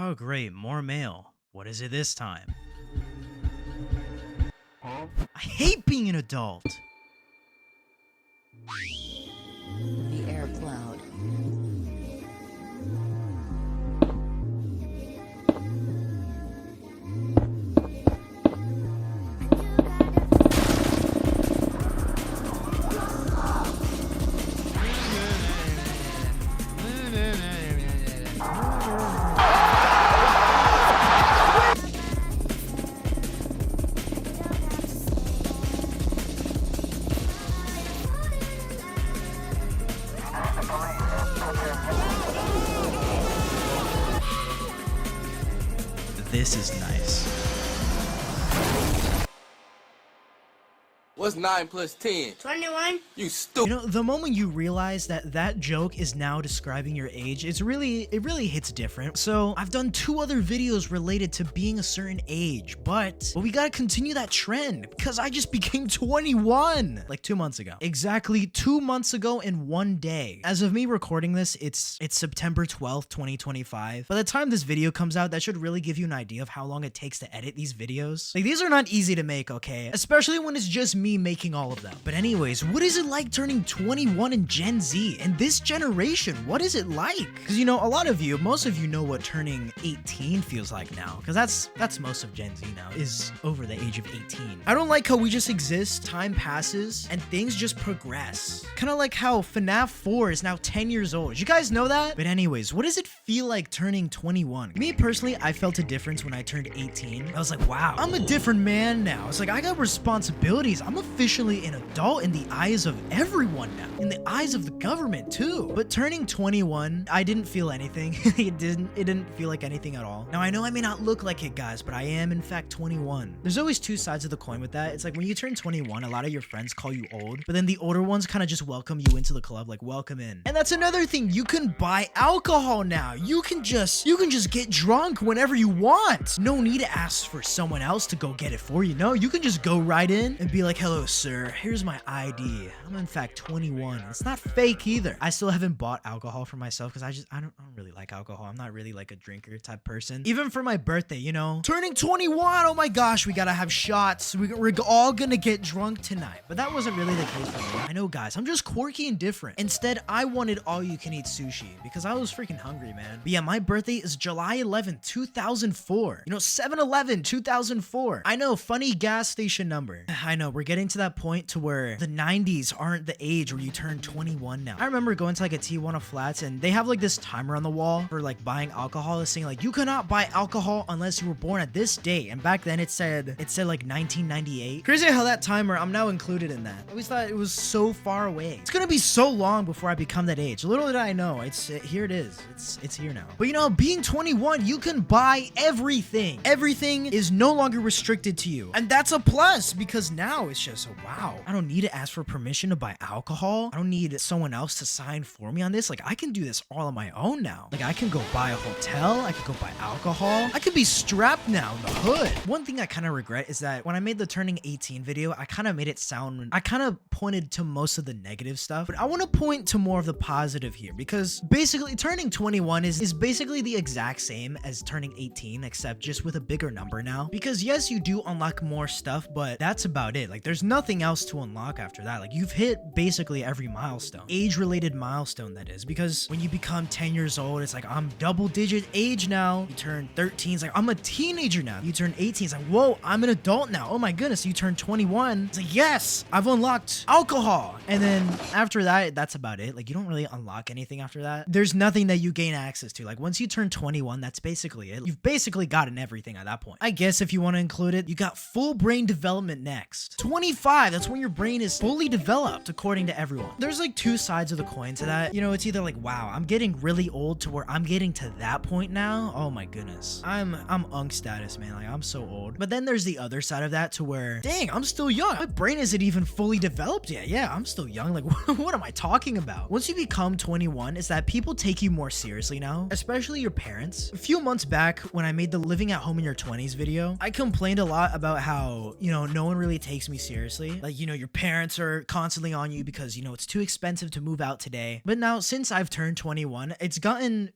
Oh great, more mail. What is it this time? I hate being an adult. The air cloud. This is nice. What's 9 plus 10? 21. You stupid. You know, the moment you realize that that joke is now describing your age, it really hits different. So I've done 2 other videos related to being a certain age, but we gotta continue that trend because I just became 21 like 2 months ago. Exactly 2 months ago in 1 day. As of me recording this, it's September 12th, 2025. By the time this video comes out, that should really give you an idea of how long it takes to edit these videos. Like, these are not easy to make, okay? Especially when it's just me making all of them. But anyways, what is it like turning 21 in Gen Z and this generation? What is it like? Because you know, most of you know what turning 18 feels like now, because that's most of Gen Z now, is over the age of 18. I don't like how we just exist, time passes, and things just progress. Kind of like how FNAF 4 is now 10 years old. Did you guys know that? But anyways, what does it feel like turning 21? Me personally, I felt a difference when I turned 18. I was like, wow, I'm a different man now. It's like, I got responsibilities. I'm officially an adult in the eyes of everyone now, in the eyes of the government too. But turning 21, I didn't feel anything. It didn't feel like anything at all. Now I know I may not look like it, guys, but I am in fact 21. There's always 2 sides of the coin with that. It's like when you turn 21, a lot of your friends call you old, but then the older ones kind of just welcome you into the club, like welcome in. And that's another thing, you can buy alcohol now. You can just get drunk whenever you want. No need to ask for someone else to go get it for you. No, you can just go right in and be like, hello sir, here's my ID. I'm in fact 21. It's not fake either. I still haven't bought alcohol for myself because I don't really like alcohol. I'm not really like a drinker type person. Even for my birthday, you know, turning 21, oh my gosh, we gotta have shots. We're all gonna get drunk tonight. But that wasn't really the case for me. I know, guys, I'm just quirky and different. Instead, I wanted all you can eat sushi because I was freaking hungry, man. But yeah, my birthday is July 11th, 2004. You know, 7-Eleven, 2004. I know, funny gas station number. I know, we're getting to that point to where the 90s aren't the age where you turn 21 now. I remember going to like a Tijuana Flats and they have like this timer on the wall for like buying alcohol. It's saying like, you cannot buy alcohol unless you were born at this date. And back then it said like 1998. Crazy how that timer, I'm now included in that. I always thought it was so far away. It's gonna be so long before I become that age. Little did I know, here it is. It's here now. But you know, being 21, you can buy everything. Everything is no longer restricted to you. And that's a plus because now it's just, wow, I don't need to ask for permission to buy alcohol. I don't need someone else to sign for me on this. Like, I can do this all on my own now. Like, I can go buy a hotel. I could go buy alcohol. I could be strapped now in the hood. One thing I kind of regret is that when I made the turning 18 video, I kind of made it sound, I kind of pointed to most of the negative stuff, but I want to point to more of the positive here because basically turning 21 is basically the exact same as turning 18, except just with a bigger number now. Because yes, you do unlock more stuff, but that's about it. Like, there's nothing else to unlock after that. Like, you've hit basically every milestone, age-related milestone, that is, because when you become 10 years old, it's like, I'm double-digit age now. You turn 13, it's like, I'm a teenager now. You turn 18, it's like, whoa, I'm an adult now. Oh my goodness. You turn 21, it's like, yes, I've unlocked alcohol. And then after that, that's about it. Like, you don't really unlock anything after that. There's nothing that you gain access to. Like, once you turn 21, that's basically it. You've basically gotten everything at that point. I guess if you want to include it, you got full brain development next. 25, that's when your brain is fully developed, according to everyone. There's like 2 sides of the coin to that. You know, it's either like, wow, I'm getting really old to where I'm getting to that point now. Oh my goodness. I'm unk status, man. Like, I'm so old. But then there's the other side of that to where, dang, I'm still young. My brain isn't even fully developed yet. Yeah, I'm still young. Like, what am I talking about? Once you become 21, is that people take you more seriously now, especially your parents. A few months back, when I made the living at home in your 20s video, I complained a lot about how, you know, no one really takes me seriously seriously. Like, you know, your parents are constantly on you because, you know, it's too expensive to move out today. But now since I've turned 21, it's gotten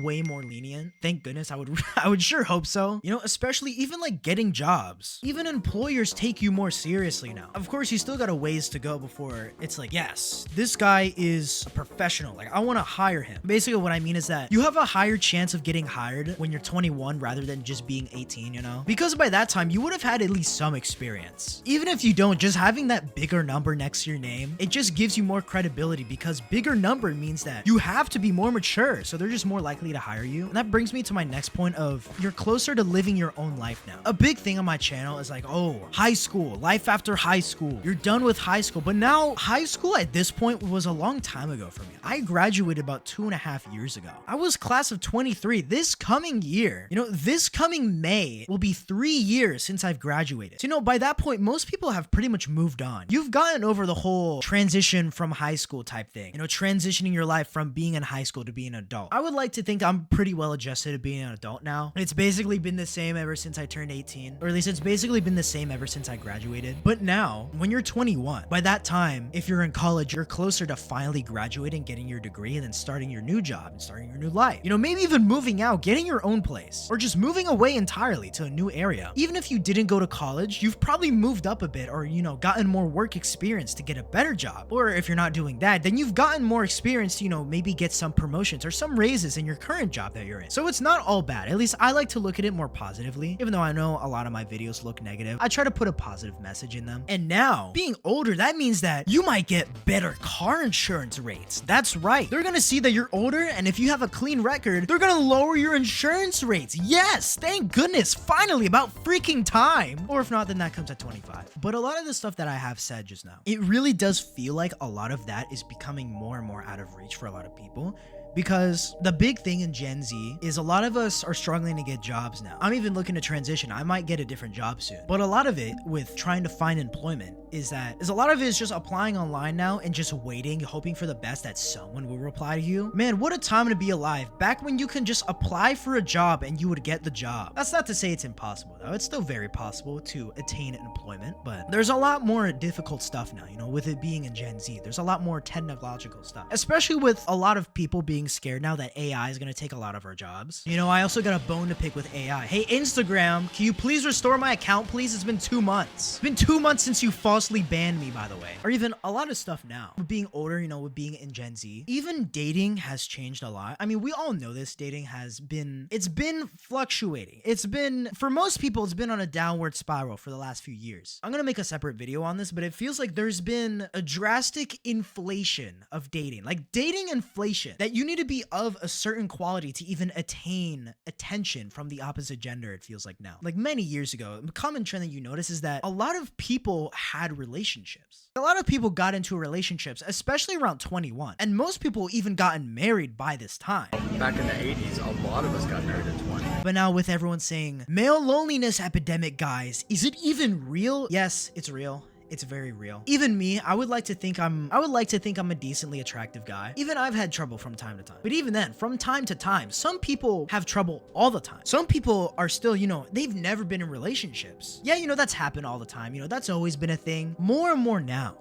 way more lenient. Thank goodness. I would I would sure hope so. You know, especially even like getting jobs. Even employers take you more seriously now. Of course, you still got a ways to go before it's like, yes, this guy is a professional. Like, I want to hire him. Basically, what I mean is that you have a higher chance of getting hired when you're 21 rather than just being 18, you know? Because by that time, you would have had at least some experience. Even if you don't, just having that bigger number next to your name, it just gives you more credibility because bigger number means that you have to be more mature. So they're just more likely to hire you. And that brings me to my next point of you're closer to living your own life now. A big thing on my channel is like, oh, high school, life after high school. You're done with high school. But now high school at this point was a long time ago for me. I graduated about 2.5 years ago. I was class of 23. This coming year, you know, this coming May will be 3 years since I've graduated. So, you know, by that point, most people have pretty much moved on. You've gotten over the whole transition from high school type thing, you know, transitioning your life from being in high school to being an adult. I would like to think I'm pretty well adjusted to being an adult now. It's basically been the same ever since I turned 18, or at least it's basically been the same ever since I graduated. But now, when you're 21, by that time, if you're in college, you're closer to finally graduating, getting your degree, and then starting your new job and starting your new life. You know, maybe even moving out, getting your own place, or just moving away entirely to a new area. Even if you didn't go to college, you've probably moved up a bit or, you know, gotten more work experience to get a better job. Or if you're not doing that, then you've gotten more experience to, you know, maybe get some promotions or some raises in your current job that you're in. So it's not all bad. At least I like to look at it more positively. Even though I know a lot of my videos look negative, I try to put a positive message in them. And now, being older, that means that you might get better car insurance rates. That's right. They're gonna see that you're older, and if you have a clean record, they're gonna lower your insurance rates. Yes, thank goodness, finally, about freaking time. Or if not, then that comes at 25. But a lot of the stuff that I have said just now, it really does feel like a lot of that is becoming more and more out of reach for a lot of people. Because the big thing in Gen Z is a lot of us are struggling to get jobs now. I'm even looking to transition. I might get a different job soon. But a lot of it with trying to find employment is a lot of it is just applying online now and just waiting, hoping for the best that someone will reply to you. Man, what a time to be alive. Back when you can just apply for a job and you would get the job. That's not to say it's impossible though. It's still very possible to attain employment, but there's a lot more difficult stuff now, you know, with it being in Gen Z. There's a lot more technological stuff, especially with a lot of people being scared now that AI is going to take a lot of our jobs. You know, I also got a bone to pick with AI. Hey, Instagram, can you please restore my account, please? It's been 2 months. It's been 2 months since you falsely banned me, by the way. Or even a lot of stuff now. With being older, you know, with being in Gen Z, even dating has changed a lot. I mean, we all know this. Dating has been, it's been fluctuating. It's been, for most people, it's been on a downward spiral for the last few years. I'm going to make a separate video on this, but it feels like there's been a drastic inflation of dating. Like dating inflation, that you need to be of a certain quality to even attain attention from the opposite gender, it feels like now. Like many years ago, a common trend that you notice is that a lot of people had relationships. A lot of people got into relationships, especially around 21. And most people even gotten married by this time. Back in the 80s, a lot of us got married at 20. But now with everyone saying, male loneliness epidemic, guys, is it even real? Yes, it's real. It's very real. Even me, I would like to think I'm a decently attractive guy. Even I've had trouble from time to time. But even then, from time to time, some people have trouble all the time. Some people are still, you know, they've never been in relationships. Yeah, you know, that's happened all the time. You know, that's always been a thing. More and more now,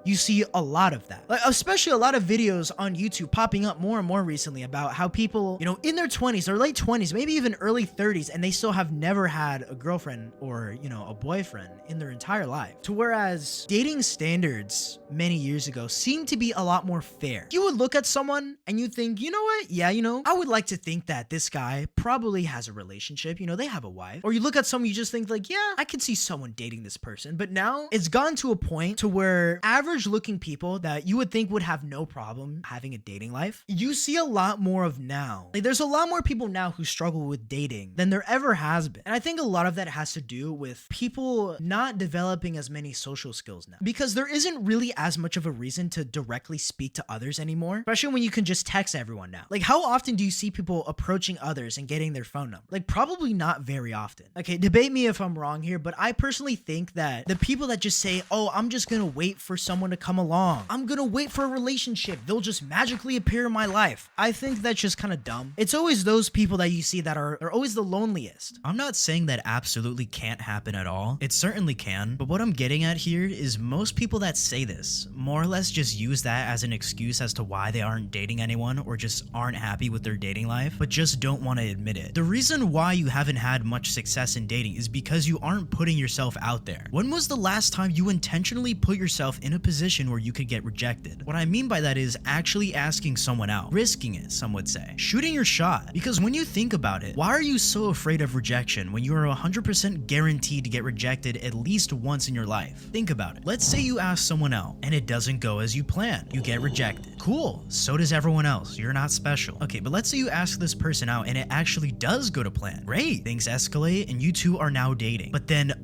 you see a lot of that. Like, especially a lot of videos on YouTube popping up more and more recently about how people, you know, in their 20s or late 20s, maybe even early 30s, and they still have never had a girlfriend or, you know, a boyfriend in their entire life. To whereas dating standards many years ago seemed to be a lot more fair. You would look at someone and you think, you know what? Yeah, you know, I would like to think that this guy probably has a relationship. You know, they have a wife. Or you look at someone, you just think like, yeah, I could see someone dating this person. But now it's gone to a point to where average looking people that you would think would have no problem having a dating life, you see a lot more of now. Like there's a lot more people now who struggle with dating than there ever has been. And I think a lot of that has to do with people not developing as many social skills now, because there isn't really as much of a reason to directly speak to others anymore, especially when you can just text everyone now. Like how often do you see people approaching others and getting their phone number? Like probably not very often. Okay, debate me if I'm wrong here, but I personally think that the people that just say, oh, I'm just gonna wait for someone someone to come along. I'm gonna wait for a relationship. They'll just magically appear in my life. I think that's just kind of dumb. It's always those people that you see that are always the loneliest. I'm not saying that absolutely can't happen at all. It certainly can. But what I'm getting at here is most people that say this more or less just use that as an excuse as to why they aren't dating anyone or just aren't happy with their dating life, but just don't want to admit it. The reason why you haven't had much success in dating is because you aren't putting yourself out there. When was the last time you intentionally put yourself in a position where you could get rejected? What I mean by that is actually asking someone out, risking it, some would say, shooting your shot. Because when you think about it, why are you so afraid of rejection when you are 100% guaranteed to get rejected at least once in your life? Think about it. Let's say you ask someone out and it doesn't go as you planned. You get rejected. Cool, so does everyone else. You're not special. Okay, but let's say you ask this person out and it actually does go to plan. Great, things escalate and you two are now dating. But then,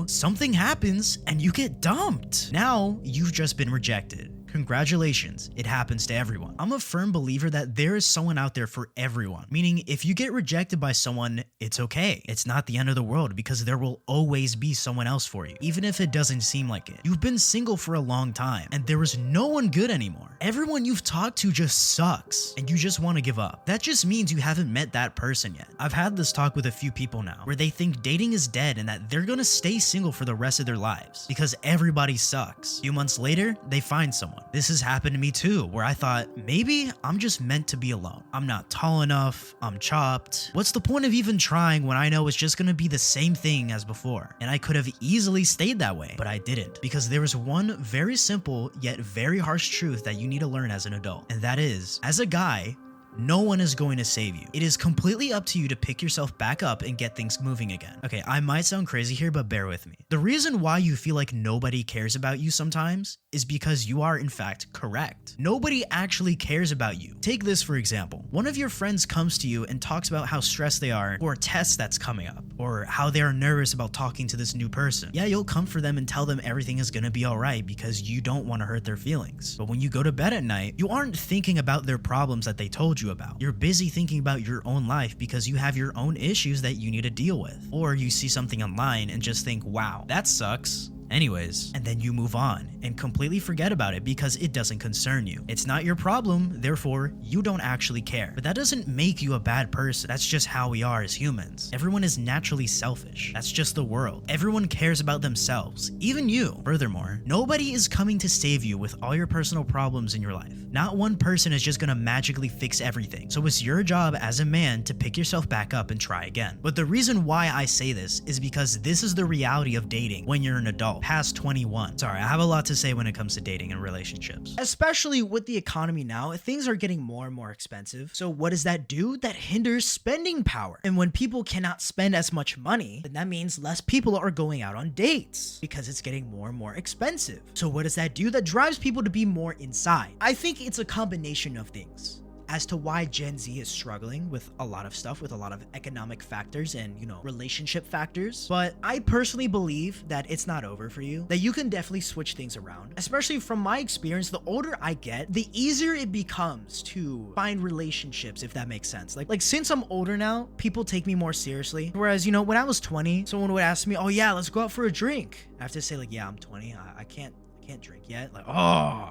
something happens and you get dumped. Now, you've just been rejected. Congratulations, it happens to everyone. I'm a firm believer that there is someone out there for everyone. Meaning, if you get rejected by someone, it's okay. It's not the end of the world because there will always be someone else for you, even if it doesn't seem like it. You've been single for a long time, and there is no one good anymore. Everyone you've talked to just sucks, and you just want to give up. That just means you haven't met that person yet. I've had this talk with a few people now, where they think dating is dead and that they're gonna stay single for the rest of their lives because everybody sucks. A few months later, they find someone. This has happened to me too, where I thought, maybe I'm just meant to be alone. I'm not tall enough, I'm chopped. What's the point of even trying when I know it's just gonna be the same thing as before? And I could have easily stayed that way, but I didn't. Because there is one very simple yet very harsh truth that you need to learn as an adult. And that is, as a guy, no one is going to save you. It is completely up to you to pick yourself back up and get things moving again. Okay, I might sound crazy here, but bear with me. The reason why you feel like nobody cares about you sometimes is because you are in fact correct. Nobody actually cares about you. Take this for example. One of your friends comes to you and talks about how stressed they are for a test that's coming up, or how they are nervous about talking to this new person. Yeah, you'll comfort them and tell them everything is gonna be alright because you don't want to hurt their feelings. But when you go to bed at night, you aren't thinking about their problems that they told you about. You're busy thinking about your own life because you have your own issues that you need to deal with. Or you see something online and just think, wow, that sucks. Anyways, and then you move on and completely forget about it because it doesn't concern you. It's not your problem, therefore you don't actually care. But that doesn't make you a bad person. That's just how we are as humans. Everyone is naturally selfish. That's just the world. Everyone cares about themselves, even you. Furthermore, nobody is coming to save you with all your personal problems in your life. Not one person is just gonna magically fix everything. So it's your job as a man to pick yourself back up and try again. But the reason why I say this is because this is the reality of dating when you're an adult, past 21. Sorry, I have a lot to say when it comes to dating and relationships. Especially with the economy now, things are getting more and more expensive. So what does that do? That hinders spending power. And when people cannot spend as much money, then that means less people are going out on dates because it's getting more and more expensive. So what does that do? That drives people to be more inside. I think it's a combination of things as to why Gen Z is struggling with a lot of stuff, with a lot of economic factors and, relationship factors. But I personally believe that it's not over for you, that you can definitely switch things around. Especially from my experience, the older I get, the easier it becomes to find relationships, if that makes sense. Like since I'm older now, people take me more seriously. Whereas, when I was 20, someone would ask me, oh yeah, let's go out for a drink. I have to say yeah, I'm 20, I can't drink yet. But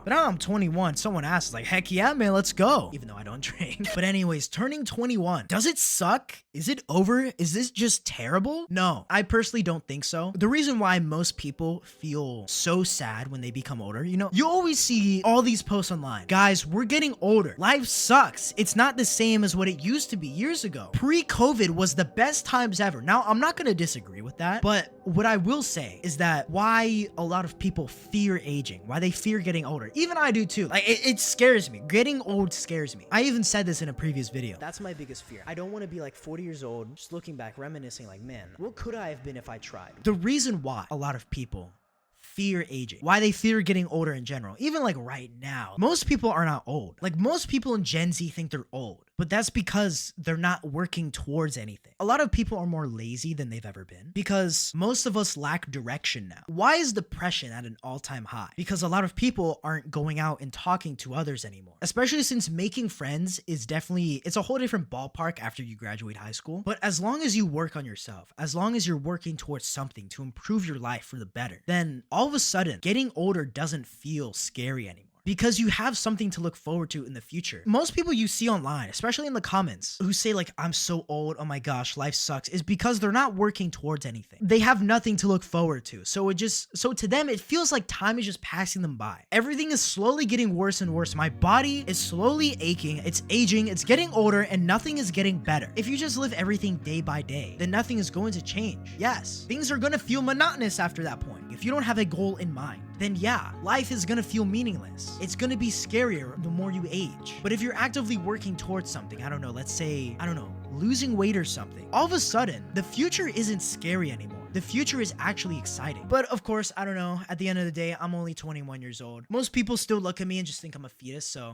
now I'm 21. Someone asks, heck yeah, man, let's go. Even though I don't drink. But anyways, turning 21. Does it suck? Is it over? Is this just terrible? No, I personally don't think so. The reason why most people feel so sad when they become older, you always see all these posts online. Guys, we're getting older. Life sucks. It's not the same as what it used to be years ago. Pre-COVID was the best times ever. Now, I'm not going to disagree with that, but what I will say is that why a lot of people fear aging, why they fear getting older. Even I do too. It scares me. Getting old scares me. I even said this in a previous video. That's my biggest fear. I don't want to be 40 years old, just looking back, reminiscing man, what could I have been if I tried? The reason why a lot of people fear aging, why they fear getting older in general, even right now, most people are not old. Most people in Gen Z think they're old. but that's because they're not working towards anything. A lot of people are more lazy than they've ever been because most of us lack direction now. Why is depression at an all-time high? Because a lot of people aren't going out and talking to others anymore, especially since making friends is definitely, it's a whole different ballpark after you graduate high school. But as long as you work on yourself, as long as you're working towards something to improve your life for the better, then all of a sudden getting older doesn't feel scary anymore, because you have something to look forward to in the future. Most people you see online, especially in the comments, who say like, I'm so old, oh my gosh, life sucks, is because they're not working towards anything. They have nothing to look forward to. So to them, it feels like time is just passing them by. Everything is slowly getting worse and worse. My body is slowly aching, it's aging, it's getting older, and nothing is getting better. If you just live everything day by day, then nothing is going to change. Yes, things are gonna feel monotonous after that point. If you don't have a goal in mind, then yeah, life is gonna feel meaningless. It's gonna be scarier the more you age. But if you're actively working towards something, I don't know, let's say, I don't know, losing weight or something, all of a sudden, the future isn't scary anymore. The future is actually exciting. But of course, I don't know, at the end of the day, I'm only 21 years old. Most people still look at me and just think I'm a fetus, so